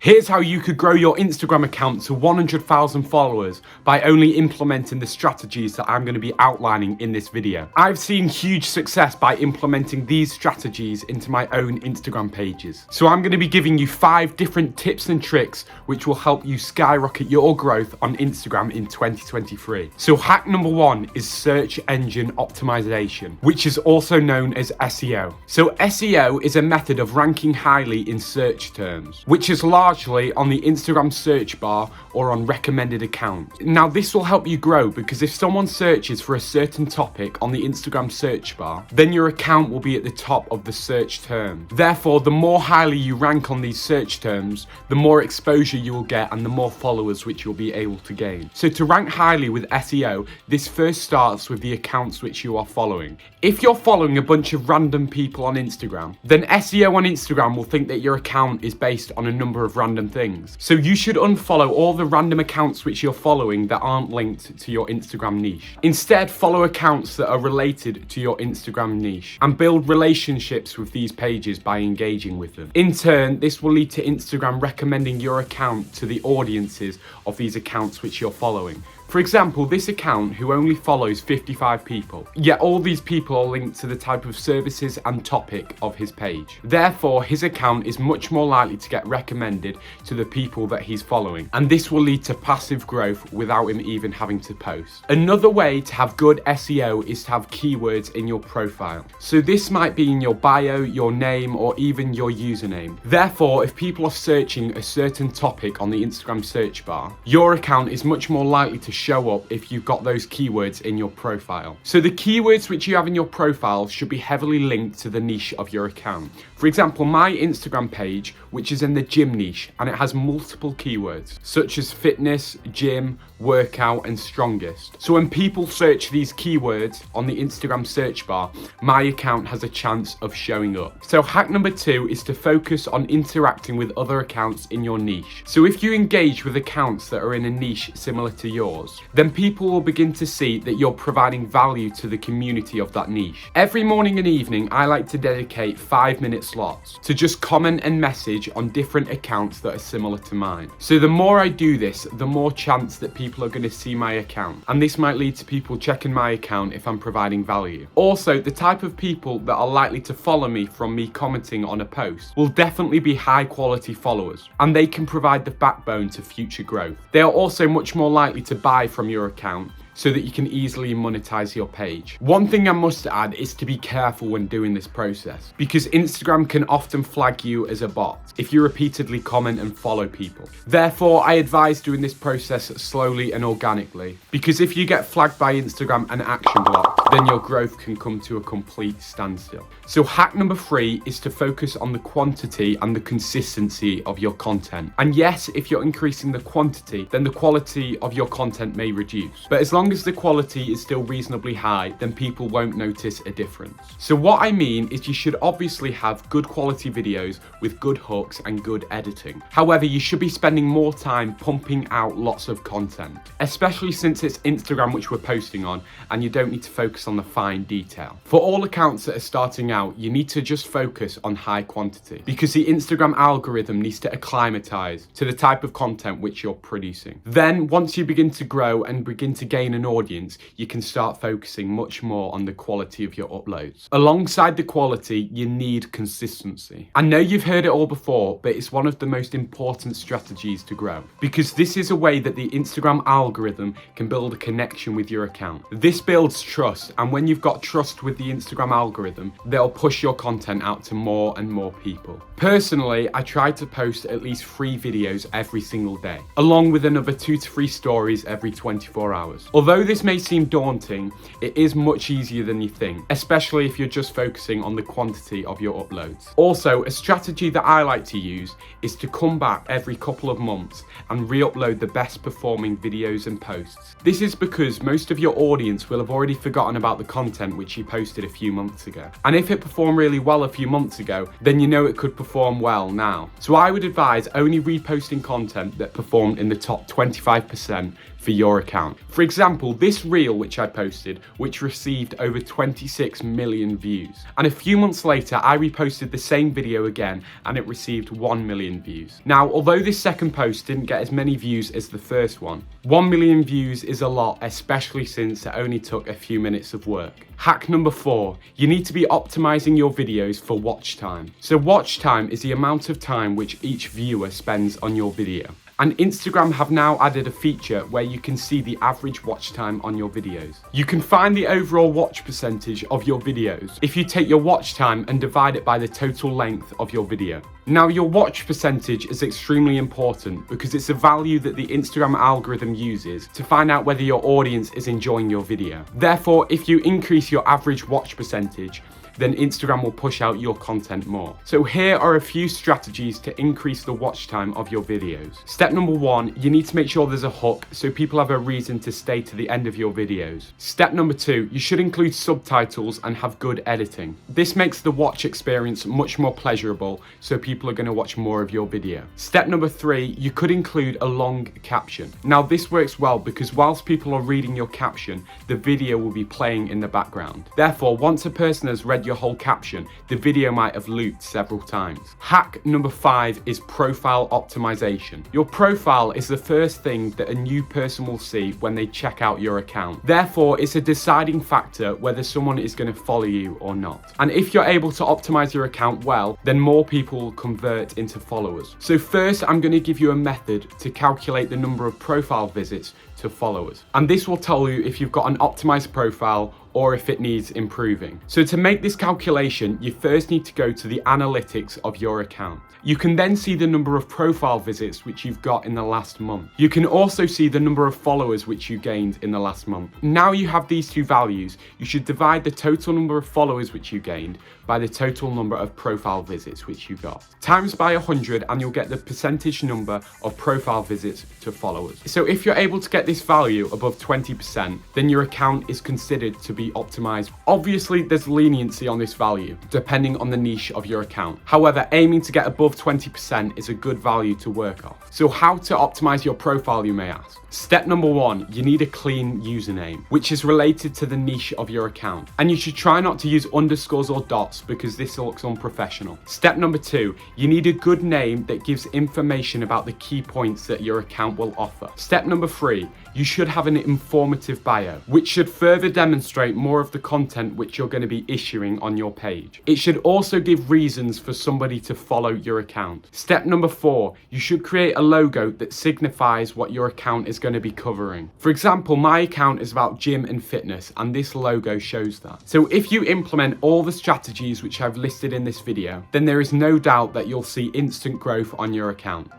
Here's how you could grow your Instagram account to 100,000 followers by only implementing the strategies that I'm going to be outlining in this video. I've seen huge success by implementing these strategies into my own Instagram pages. So I'm going to be giving you 5 different tips and tricks which will help you skyrocket your growth on Instagram in 2023. So hack number 1 is search engine optimization, which is also known as SEO. So SEO is a method of ranking highly in search terms, which is largely on the Instagram search bar or on recommended accounts. Now this will help you grow because if someone searches for a certain topic on the Instagram search bar, then your account will be at the top of the search term. Therefore, the more highly you rank on these search terms, the more exposure you will get and the more followers which you'll be able to gain. So to rank highly with SEO, this first starts with the accounts which you are following. If you're following a bunch of random people on Instagram, then SEO on Instagram will think that your account is based on a number of random things. So you should unfollow all the random accounts which you're following that aren't linked to your Instagram niche. Instead, follow accounts that are related to your Instagram niche and build relationships with these pages by engaging with them. In turn, this will lead to Instagram recommending your account to the audiences of these accounts which you're following. For example, this account who only follows 55 people, yet all these people are linked to the type of services and topic of his page. Therefore, his account is much more likely to get recommended to the people that he's following, and this will lead to passive growth without him even having to post. Another way to have good SEO is to have keywords in your profile. So this might be in your bio, your name, or even your username. Therefore, if people are searching a certain topic on the Instagram search bar, your account is much more likely to show up if you've got those keywords in your profile. So the keywords which you have in your profile should be heavily linked to the niche of your account. For example, my Instagram page, which is in the gym niche, and it has multiple keywords such as fitness, gym, workout, and strongest. So when people search these keywords on the Instagram search bar, my account has a chance of showing up. So hack number 2 is to focus on interacting with other accounts in your niche. So if you engage with accounts that are in a niche similar to yours, then people will begin to see that you're providing value to the community of that niche. Every morning and evening, I like to dedicate 5-minute slots to just comment and message on different accounts that are similar to mine. So the more I do this, the more chance that people are going to see my account, and this might lead to people checking my account if I'm providing value. Also, the type of people that are likely to follow me from me commenting on a post will definitely be high quality followers, and they can provide the backbone to future growth. They are also much more likely to buy from your account so that you can easily monetize your page. One thing I must add is to be careful when doing this process, because Instagram can often flag you as a bot if you repeatedly comment and follow people. Therefore, I advise doing this process slowly and organically, because if you get flagged by Instagram and action blocked, then your growth can come to a complete standstill. So hack number 3 is to focus on the quantity and the consistency of your content. And yes, if you're increasing the quantity, then the quality of your content may reduce. But as long as the quality is still reasonably high, then people won't notice a difference. So what I mean is you should obviously have good quality videos with good hooks and good editing. However, you should be spending more time pumping out lots of content, especially since it's Instagram which we're posting on and you don't need to focus on the fine detail. For all accounts that are starting out, you need to just focus on high quantity because the Instagram algorithm needs to acclimatize to the type of content which you're producing. Then once you begin to grow and begin to gain an audience, you can start focusing much more on the quality of your uploads. Alongside the quality, you need consistency. I know you've heard it all before, but it's one of the most important strategies to grow because this is a way that the Instagram algorithm can build a connection with your account. This builds trust, and when you've got trust with the Instagram algorithm, they'll push your content out to more and more people. Personally, I try to post at least 3 videos every single day, along with another 2 to 3 stories every 24 hours. Although this may seem daunting, it is much easier than you think, especially if you're just focusing on the quantity of your uploads. Also, a strategy that I like to use is to come back every couple of months and re-upload the best performing videos and posts. This is because most of your audience will have already forgotten about the content which you posted a few months ago. And if it performed really well a few months ago, then you know it could perform well now. So I would advise only reposting content that performed in the top 25% for your account. For example, this reel which I posted, which received over 26 million views. And a few months later, I reposted the same video again and it received 1 million views. Now, although this second post didn't get as many views as the first one, 1 million views is a lot, especially since it only took a few minutes of work. Hack number 4, you need to be optimizing your videos for watch time. So watch time is the amount of time which each viewer spends on your video. And Instagram have now added a feature where you can see the average watch time on your videos. You can find the overall watch percentage of your videos if you take your watch time and divide it by the total length of your video. Now, your watch percentage is extremely important because it's a value that the Instagram algorithm uses to find out whether your audience is enjoying your video. Therefore, if you increase your average watch percentage, then Instagram will push out your content more. So here are a few strategies to increase the watch time of your videos. Step number 1, you need to make sure there's a hook so people have a reason to stay to the end of your videos. Step number 2, you should include subtitles and have good editing. This makes the watch experience much more pleasurable, so people are going to watch more of your video. Step number 3, you could include a long caption. Now this works well because whilst people are reading your caption, the video will be playing in the background. Therefore, once a person has read your whole caption, the video might have looped several times. Hack number 5 is profile optimization. Your profile is the first thing that a new person will see when they check out your account. Therefore, it's a deciding factor whether someone is going to follow you or not. And if you're able to optimize your account well, then more people will convert into followers. So first, I'm going to give you a method to calculate the number of profile visits to followers. And this will tell you if you've got an optimized profile or if it needs improving. So to make this calculation, you first need to go to the analytics of your account. You can then see the number of profile visits which you've got in the last month. You can also see the number of followers which you gained in the last month. Now you have these two values, you should divide the total number of followers which you gained by the total number of profile visits which you got. Times by 100 and you'll get the percentage number of profile visits to followers. So if you're able to get this value above 20%, then your account is considered to be optimized. Obviously, there's leniency on this value, depending on the niche of your account. However, aiming to get above 20% is a good value to work off. So how to optimize your profile, you may ask? Step number 1, you need a clean username, which is related to the niche of your account. And you should try not to use underscores or dots because this looks unprofessional. Step number 2, you need a good name that gives information about the key points that your account will offer. Step number 3, you should have an informative bio, which should further demonstrate more of the content which you're going to be issuing on your page. It should also give reasons for somebody to follow your account. Step number 4, you should create a logo that signifies what your account is going to be covering. For example, my account is about gym and fitness, and this logo shows that. So if you implement all the strategies which I've listed in this video, then there is no doubt that you'll see instant growth on your account.